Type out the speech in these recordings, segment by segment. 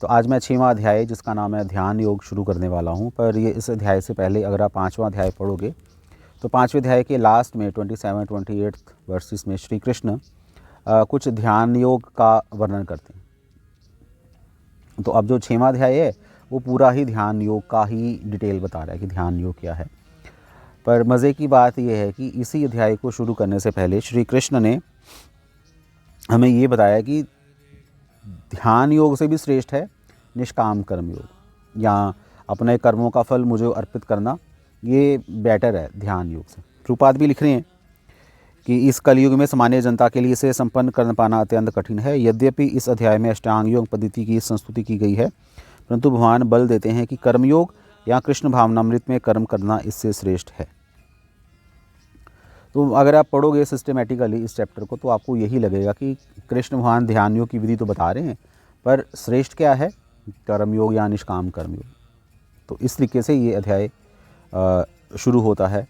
तो आज मैं 6वां अध्याय जिसका नाम है ध्यान योग शुरू करने वाला हूँ। पर ये इस अध्याय से पहले अगर आप 5वां अध्याय पढ़ोगे तो 5वें अध्याय के लास्ट में 27-28 वर्सेस में श्री कृष्ण कुछ ध्यान योग का वर्णन करते हैं। तो अब जो 6वां अध्याय है वो पूरा ही ध्यान योग का ही डिटेल बता रहा है कि ध्यान योग क्या है। पर मज़े की बात यह है कि इसी अध्याय को शुरू करने से पहले श्री कृष्ण ने हमें ये बताया कि ध्यान योग से भी श्रेष्ठ है निष्काम कर्म योग, या अपने कर्मों का फल मुझे अर्पित करना, ये बेटर है ध्यान योग से। प्रभुपाद भी लिख रहे हैं कि इस कलयुग में सामान्य जनता के लिए इसे संपन्न कर पाना अत्यंत कठिन है। यद्यपि इस अध्याय में अष्टांग योग पद्धति की संस्तुति की गई है, परंतु भगवान बल देते हैं कि कर्मयोग या कृष्ण भावनामृत में कर्म करना इससे श्रेष्ठ है। तो अगर आप पढ़ोगे सिस्टमेटिकली इस चैप्टर को तो आपको यही लगेगा कि कृष्ण भगवान ध्यान योग की विधि तो बता रहे हैं, पर श्रेष्ठ क्या है, कर्मयोग या निष्काम कर्मयोग। तो इस तरीके से ये अध्याय शुरू होता है।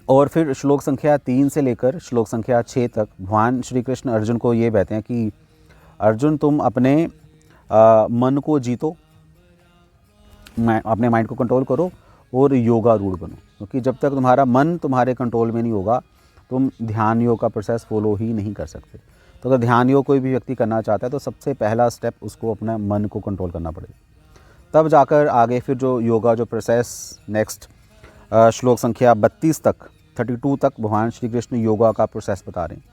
और फिर श्लोक संख्या 3 से लेकर श्लोक संख्या 6 तक भगवान श्री कृष्ण अर्जुन को ये कहते हैं कि अर्जुन तुम अपने मन को जीतो, अपने माइंड को कंट्रोल करो और योगारूढ़ बनो, क्योंकि जब तक तुम्हारा मन तुम्हारे कंट्रोल में नहीं होगा तुम ध्यान योग का प्रोसेस फॉलो ही नहीं कर सकते। तो अगर ध्यान योग कोई भी व्यक्ति करना चाहता है तो सबसे पहला स्टेप उसको अपने मन को कंट्रोल करना पड़ेगा, तब जाकर आगे फिर जो योगा जो प्रोसेस नेक्स्ट श्लोक संख्या 32 तक 32 तक भगवान श्री कृष्ण योगा का प्रोसेस बता रहे हैं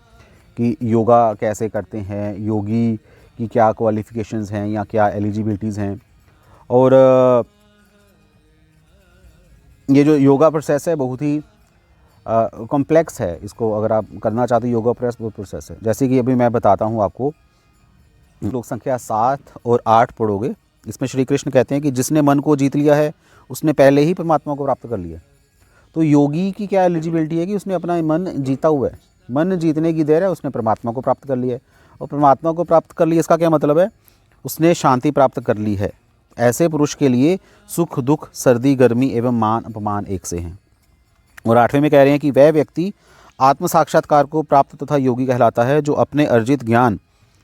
कि योगा कैसे करते हैं, योगी की क्या क्वालिफ़िकेशंस हैं या क्या एलिजिबिलिटीज़ हैं। और ये जो योगा प्रोसेस है बहुत ही कॉम्प्लेक्स है। इसको अगर आप करना चाहते हो योगा प्रोसेस है, जैसे कि अभी मैं बताता हूँ आपको। श्लोक संख्या 7 और 8 पढ़ोगे, इसमें श्री कृष्ण कहते हैं कि जिसने मन को जीत लिया है उसने पहले ही परमात्मा को प्राप्त कर लिया। तो योगी की क्या एलिजिबिलिटी है कि उसने अपना मन जीता हुआ है, मन जीतने की देर है, उसने परमात्मा को प्राप्त कर लिया है। और परमात्मा को प्राप्त कर लिया इसका क्या मतलब है, उसने शांति प्राप्त कर ली है। ऐसे पुरुष के लिए सुख दुख सर्दी गर्मी एवं मान अपमान एक से हैं। और 8वें में कह रहे हैं कि वह व्यक्ति आत्म साक्षात्कार को प्राप्त तथा योगी कहलाता है जो अपने अर्जित ज्ञान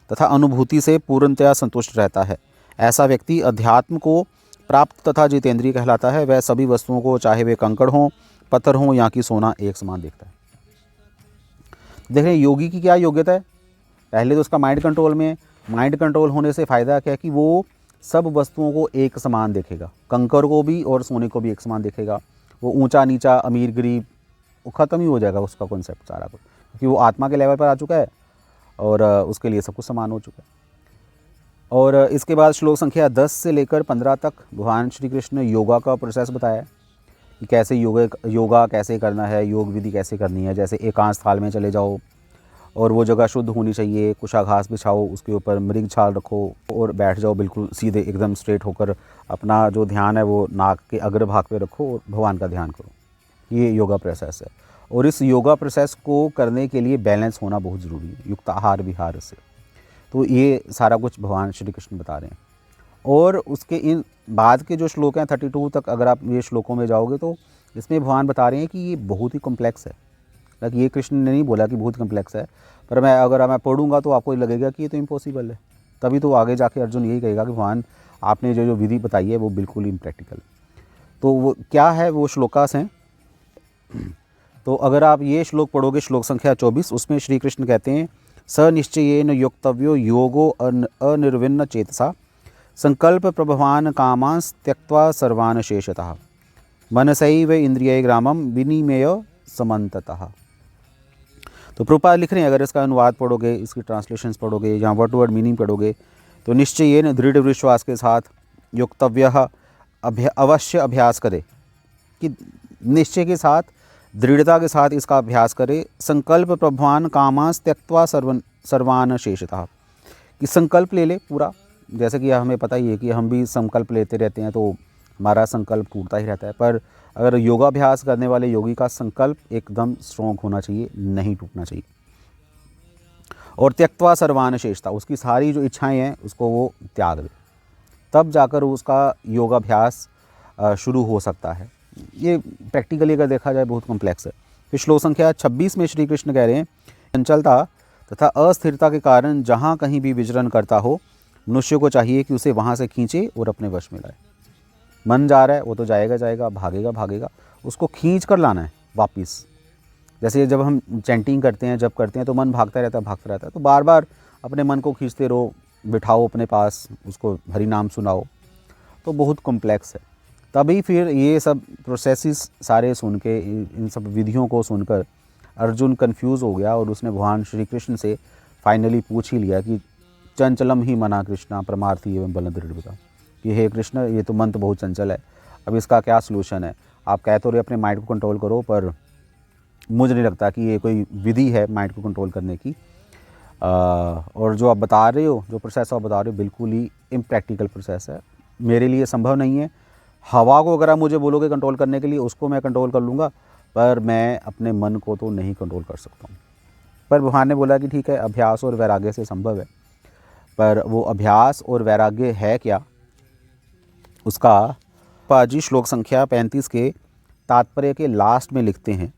तथा अनुभूति से पूर्णतया संतुष्ट रहता है। ऐसा व्यक्ति अध्यात्म को प्राप्त तथा जितेंद्रिय कहलाता है। वह सभी वस्तुओं को, चाहे वे कंकड़ हों, पत्थर हों या कि सोना, एक समान देखता है। देखें योगी की क्या योग्यता है, पहले तो उसका माइंड कंट्रोल में है। माइंड कंट्रोल होने से फ़ायदा क्या है कि वो सब वस्तुओं को एक समान देखेगा, कंकड़ को भी और सोने को भी एक समान देखेगा। वो ऊंचा नीचा, अमीर गरीब, वो ख़त्म ही हो जाएगा उसका कॉन्सेप्ट सारा कुछ, क्योंकि वो आत्मा के लेवल पर आ चुका है और उसके लिए सब कुछ समान हो चुका है। और इसके बाद श्लोक संख्या 10 से लेकर 15 तक भगवान श्री कृष्ण ने योगा का प्रोसेस बताया कि कैसे योगा कैसे करना है, योग विधि कैसे करनी है। जैसे एकांत स्थान में चले जाओ और वो जगह शुद्ध होनी चाहिए, कुशा घास बिछाओ, उसके ऊपर मृग छाल रखो और बैठ जाओ बिल्कुल सीधे एकदम स्ट्रेट होकर। अपना जो ध्यान है वो नाक के अग्रभाग पे रखो और भगवान का ध्यान करो। ये योगा प्रोसेस है। और इस योगा प्रोसेस को करने के लिए बैलेंस होना बहुत ज़रूरी है, युक्त आहार विहार से। तो ये सारा कुछ भगवान श्री कृष्ण बता रहे हैं। और उसके इन बाद के जो श्लोक हैं 32 तक अगर आप ये श्लोकों में जाओगे तो इसमें भगवान बता रहे हैं कि ये बहुत ही कॉम्प्लेक्स है। लाइक ये कृष्ण ने नहीं बोला कि बहुत कॉम्प्लेक्स है, पर अगर मैं पढ़ूंगा तो आपको लगेगा कि ये तो इम्पॉसिबल है। तभी तो आगे जाके अर्जुन यही कहेगा कि भगवान आपने जो विधि बताई है वो बिल्कुल इम्प्रैक्टिकल। तो वो क्या है, वो श्लोकास हैं। तो अगर आप ये श्लोक पढ़ोगे श्लोक संख्या 24, उसमें श्री कृष्ण कहते हैं स निश्चयेन योक्तव्यो योगो अनिर्विन्न चेतसा संकल्प प्रभवान कामांस त्यक्त्वा सर्वान शेषतः मनसैव इंद्रिय ग्रामम विनिमेय समन्ततः। तो प्रभुपाद लिख रहे हैं, अगर इसका अनुवाद पढ़ोगे, इसकी ट्रांसलेशंस पढ़ोगे या वर्ड टू वर्ड मीनिंग पढ़ोगे तो निश्चयेन दृढ़ विश्वास के साथ योक्तव्य अवश्य अभ्यास करे, कि निश्चय के साथ दृढ़ता के साथ इसका अभ्यास करे। संकल्प प्रभवान कामांस त्यक्त्वा सर्वान शेषतः, कि संकल्प ले ले पूरा। जैसे कि हमें पता ही है कि हम भी संकल्प लेते रहते हैं तो हमारा संकल्प टूटता ही रहता है, पर अगर योगाभ्यास करने वाले योगी का संकल्प एकदम स्ट्रॉन्ग होना चाहिए, नहीं टूटना चाहिए। और त्यक्त्वा सर्वान शेषता, उसकी सारी जो इच्छाएं हैं उसको वो त्याग दे, तब जाकर उसका योगाभ्यास शुरू हो सकता है। ये प्रैक्टिकली अगर देखा जाए बहुत कॉम्प्लेक्स है। फिर श्लोक संख्या 26 में श्री कृष्ण कह रहे हैं चंचलता तथा अस्थिरता के कारण जहाँ कहीं भी विचरण करता हो, मनुष्य को चाहिए कि उसे वहाँ से खींचे और अपने वश में लाए। मन जा रहा है वो तो जाएगा जाएगा, भागेगा भागेगा, उसको खींच कर लाना है वापस। जैसे जब हम चैंटिंग करते हैं, जब करते हैं तो मन भागता रहता है, तो बार बार अपने मन को खींचते रहो, बिठाओ अपने पास, उसको हरि नाम सुनाओ। तो बहुत कॉम्प्लेक्स है। तभी फिर ये सब प्रोसेसेस सारे सुन के, इन सब विधियों को सुनकर अर्जुन कंफ्यूज हो गया और उसने भगवान श्री कृष्ण से फाइनली पूछ ही लिया कि चंचलम ही मना कृष्णा परमार्थी एवं बल दृढ़ता, कि हे कृष्ण ये तो मन तो बहुत चंचल है, अब इसका क्या सलूशन है। आप कह तो रहे अपने माइंड को कंट्रोल करो, पर मुझे नहीं लगता कि ये कोई विधि है माइंड को कंट्रोल करने की। और जो आप बता रहे हो, जो प्रोसेस आप बता रहे हो, बिल्कुल ही इम्प्रैक्टिकल प्रोसेस है, मेरे लिए संभव नहीं है। हवा को अगर आप मुझे बोलोगे कंट्रोल करने के लिए, उसको मैं कंट्रोल कर लूँगा, पर मैं अपने मन को तो नहीं कंट्रोल कर सकता हूँ। पर भगवान ने बोला कि ठीक है, अभ्यास और वैराग्य से संभव है। पर वो अभ्यास और वैराग्य है क्या, उसका पाजी श्लोक संख्या 35 के तात्पर्य के लास्ट में लिखते हैं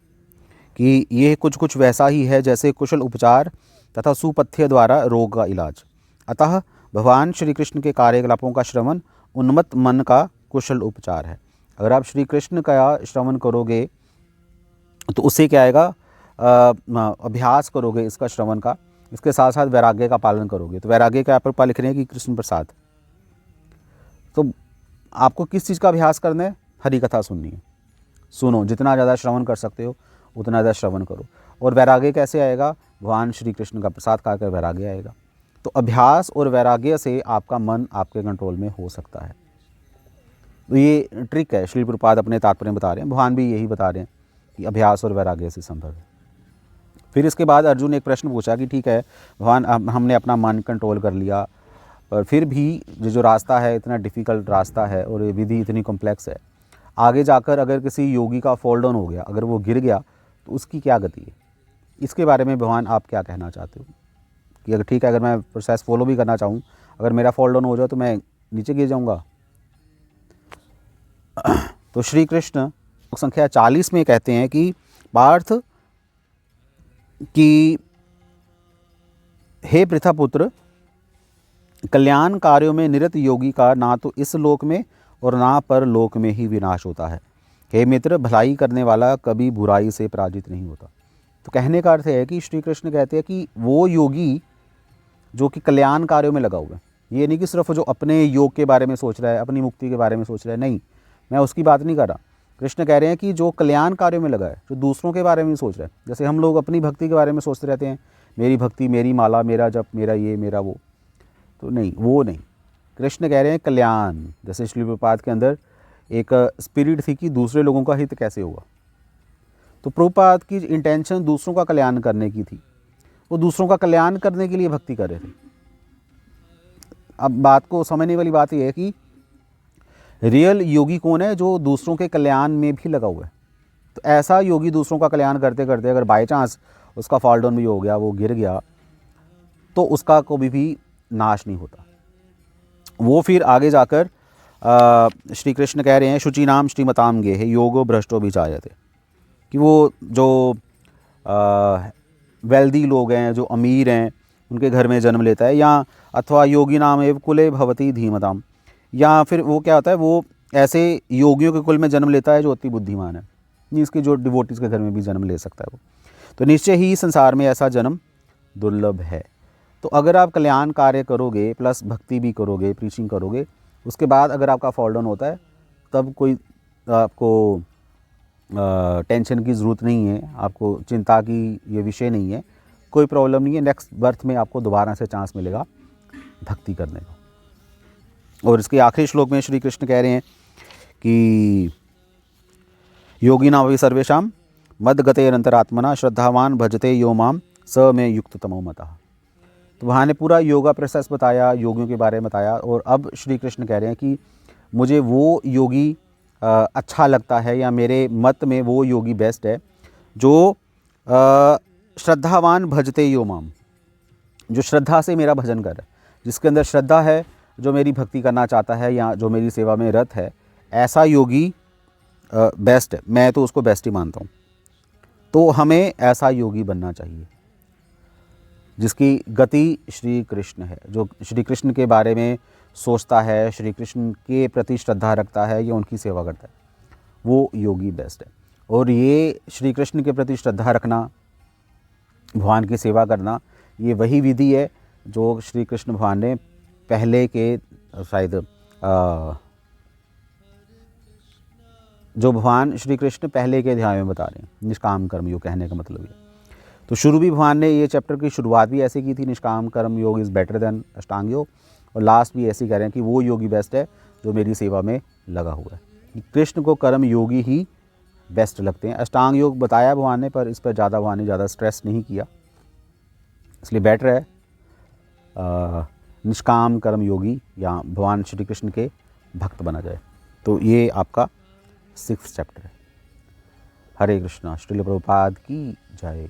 कि यह कुछ कुछ वैसा ही है जैसे कुशल उपचार तथा सुपथ्य द्वारा रोग का इलाज। अतः भगवान श्री कृष्ण के कार्यकलापों का श्रवण उन्मत्त मन का कुशल उपचार है। अगर आप श्री कृष्ण का श्रवण करोगे तो उससे क्या आएगा, अभ्यास करोगे इसका श्रवण का, इसके साथ साथ वैराग्य का पालन करोगे। तो वैराग्य का यहाँ पर लिख रहे हैं कि कृष्ण प्रसाद। तो आपको किस चीज़ का अभ्यास करना है, हरि कथा सुननी है, सुनो, जितना ज़्यादा श्रवण कर सकते हो उतना ज़्यादा श्रवण करो। और वैराग्य कैसे आएगा, भगवान श्री कृष्ण का प्रसाद खाकर वैराग्य आएगा। तो अभ्यास और वैराग्य से आपका मन आपके कंट्रोल में हो सकता है। तो ये ट्रिक है, श्री प्रभुपाद अपने तात्पर्य में बता रहे हैं, भगवान भी यही बता रहे हैं कि अभ्यास और वैराग्य से संभव है। फिर इसके बाद अर्जुन ने एक प्रश्न पूछा कि ठीक है भगवान, हमने अपना मन कंट्रोल कर लिया, पर फिर भी ये जो रास्ता है इतना डिफ़िकल्ट रास्ता है और ये विधि इतनी कॉम्प्लेक्स है, आगे जाकर अगर किसी योगी का फॉल डाउन हो गया, अगर वो गिर गया तो उसकी क्या गति है। इसके बारे में भगवान आप क्या कहना चाहते हो कि अगर ठीक है, अगर मैं प्रोसेस फॉलो भी करना चाहूँ, अगर मेरा फॉल डाउन हो जाए तो मैं नीचे गिर जाऊँगा। तो श्री कृष्ण संख्या 40 में कहते हैं कि पार्थ कि हे पृथापुत्र, कल्याण कार्यों में निरत योगी का ना तो इस लोक में और ना पर लोक में ही विनाश होता है। हे मित्र, भलाई करने वाला कभी बुराई से पराजित नहीं होता। तो कहने का अर्थ है कि श्री कृष्ण कहते हैं कि वो योगी जो कि कल्याण कार्यों में लगा हुआ है, ये नहीं कि सिर्फ जो अपने योग के बारे में सोच रहा है, अपनी मुक्ति के बारे में सोच रहा है, नहीं, मैं उसकी बात नहीं कर रहा। कृष्ण कह रहे हैं कि जो कल्याण कार्यों में लगा है, जो दूसरों के बारे में सोच रहा है। जैसे हम लोग अपनी भक्ति के बारे में सोचते रहते हैं, मेरी भक्ति, मेरी माला, मेरा जप, मेरा ये, मेरा वो, तो नहीं, वो नहीं। कृष्ण कह रहे हैं कल्याण। जैसे श्री प्रभुपाद के अंदर एक स्पिरिट थी कि दूसरे लोगों का हित कैसे होगा, तो प्रभुपाद की इंटेंशन दूसरों का कल्याण करने की थी, वो दूसरों का कल्याण करने के लिए भक्ति कर रहे थे। अब बात को समझने वाली बात यह है कि रियल योगी कौन है, जो दूसरों के कल्याण में भी लगा हुआ है। तो ऐसा योगी दूसरों का कल्याण करते करते अगर बाय चांस उसका फॉल डाउन भी हो गया, वो गिर गया, तो उसका कभी भी नाश नहीं होता। वो फिर आगे जाकर श्री कृष्ण कह रहे हैं शुचि नाम श्रीमताम गे है योगो भ्रष्टो भी जायते, कि वो जो वेल्दी लोग हैं, जो अमीर हैं, उनके घर में जन्म लेता है, या अथवा योगी नाम एव कुले भवती धीमताम, या फिर वो क्या होता है, वो ऐसे योगियों के कुल में जन्म लेता है जो अति बुद्धिमान है, जिसके जो डिवोटीज़ के घर में भी जन्म ले सकता है वो। तो निश्चय ही संसार में ऐसा जन्म दुर्लभ है। तो अगर आप कल्याण कार्य करोगे प्लस भक्ति भी करोगे, प्रीचिंग करोगे, उसके बाद अगर आपका फॉल डाउन होता है, तब कोई आपको टेंशन की ज़रूरत नहीं है, आपको चिंता की ये विषय नहीं है, कोई प्रॉब्लम नहीं है। नेक्स्ट बर्थ में आपको दोबारा से चांस मिलेगा भक्ति करने का। और इसके आखिरी श्लोक में श्री कृष्ण कह रहे हैं कि योगिना वै सर्वेषां मद्गतेरंतरात्मना श्रद्धावान भजते यो माम स में युक्त तमो मतः। तो वहाँ ने पूरा योगा प्रोसेस बताया, योगियों के बारे में बताया, और अब श्री कृष्ण कह रहे हैं कि मुझे वो योगी अच्छा लगता है, या मेरे मत में वो योगी बेस्ट है जो श्रद्धावान भजते यो माम, जो श्रद्धा से मेरा भजन कर रहा है, जिसके अंदर श्रद्धा है, जो मेरी भक्ति करना चाहता है या जो मेरी सेवा में रत है, ऐसा योगी बेस्ट है। मैं तो उसको बेस्ट ही मानता हूँ। तो हमें ऐसा योगी बनना चाहिए। जिसकी गति श्री कृष्ण है, जो श्री कृष्ण के बारे में सोचता है, श्री कृष्ण के प्रति श्रद्धा रखता है या उनकी सेवा करता है, वो योगी बेस्ट है। और ये श्री कृष्ण के प्रति श्रद्धा रखना, भगवान की सेवा करना, ये वही विधि है जो श्री कृष्ण भगवान ने पहले के शायद जो भगवान श्री कृष्ण पहले के अध्याय में बता रहे हैं, निष्काम कर्म योग कहने का मतलब ये। तो शुरू भी भगवान ने ये चैप्टर की शुरुआत भी ऐसे की थी, निष्काम कर्म योग इज़ बेटर देन अष्टांग योग, और लास्ट भी ऐसे कह रहे हैं कि वो योगी बेस्ट है जो मेरी सेवा में लगा हुआ है। कृष्ण को कर्म योगी ही बेस्ट लगते हैं। अष्टांग योग बताया भगवान ने, पर इस पर भगवान ने ज़्यादा स्ट्रेस नहीं किया, इसलिए बेटर है निष्काम कर्म योगी या भगवान श्री कृष्ण के भक्त बना जाए। तो ये आपका 6th चैप्टर है। हरे कृष्णा। श्रील प्रभुपाद की जय।